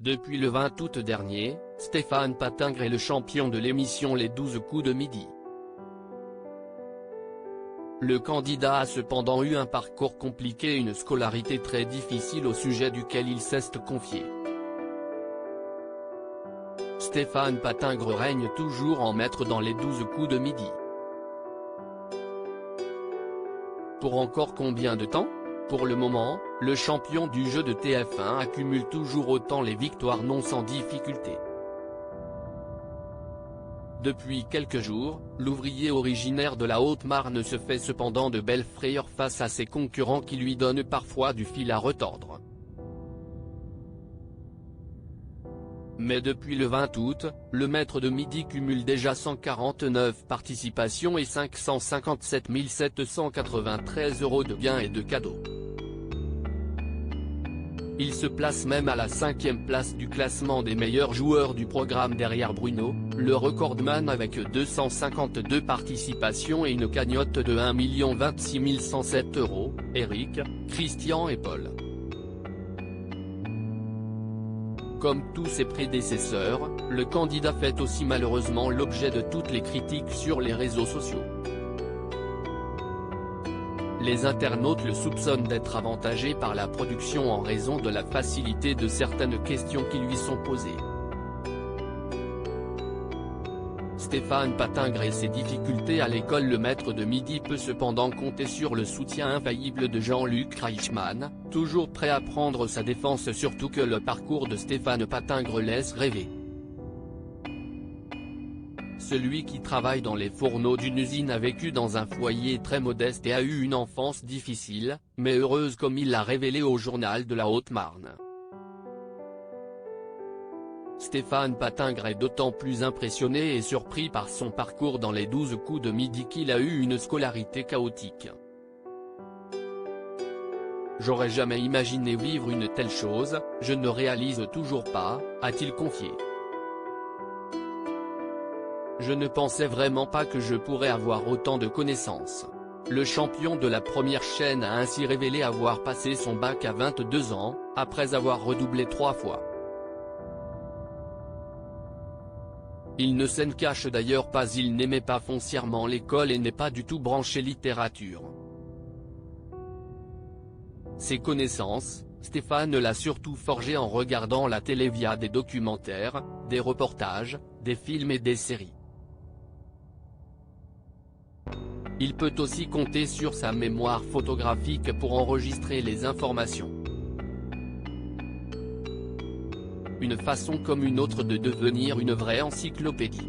Depuis le 20 août dernier, Stéphane Patingre est le champion de l'émission Les 12 coups de midi. Le candidat a cependant eu un parcours compliqué et une scolarité très difficile au sujet duquel il s'est confié. Stéphane Patingre règne toujours en maître dans les 12 coups de midi. Pour encore combien de temps? Pour le moment, le champion du jeu de TF1 accumule toujours autant les victoires non sans difficulté. Depuis quelques jours, l'ouvrier originaire de la Haute-Marne se fait cependant de belles frayeurs face à ses concurrents qui lui donnent parfois du fil à retordre. Mais depuis le 20 août, le maître de midi cumule déjà 149 participations et 557 793 € de gains et de cadeaux. Il se place même à la 5e place du classement des meilleurs joueurs du programme derrière Bruno, le recordman avec 252 participations et une cagnotte de 1 026 107 €, Eric, Christian et Paul. Comme tous ses prédécesseurs, le candidat fait aussi malheureusement l'objet de toutes les critiques sur les réseaux sociaux. Les internautes le soupçonnent d'être avantagé par la production en raison de la facilité de certaines questions qui lui sont posées. Stéphane Patingre et ses difficultés à l'école. Le maître de midi peut cependant compter sur le soutien infaillible de Jean-Luc Reichmann, toujours prêt à prendre sa défense, surtout que le parcours de Stéphane Patingre laisse rêver. Celui qui travaille dans les fourneaux d'une usine a vécu dans un foyer très modeste et a eu une enfance difficile, mais heureuse comme il l'a révélé au journal de la Haute-Marne. Stéphane Patingre est d'autant plus impressionné et surpris par son parcours dans les 12 coups de midi qu'il a eu une scolarité chaotique. « J'aurais jamais imaginé vivre une telle chose, je ne réalise toujours pas », a-t-il confié. Je ne pensais vraiment pas que je pourrais avoir autant de connaissances. Le champion de la première chaîne a ainsi révélé avoir passé son bac à 22 ans, après avoir redoublé 3 fois. Il ne s'en cache d'ailleurs pas, il n'aimait pas foncièrement l'école et n'est pas du tout branché littérature. Ses connaissances, Stéphane l'a surtout forgé en regardant la télé via des documentaires, des reportages, des films et des séries. Il peut aussi compter sur sa mémoire photographique pour enregistrer les informations. Une façon comme une autre de devenir une vraie encyclopédie.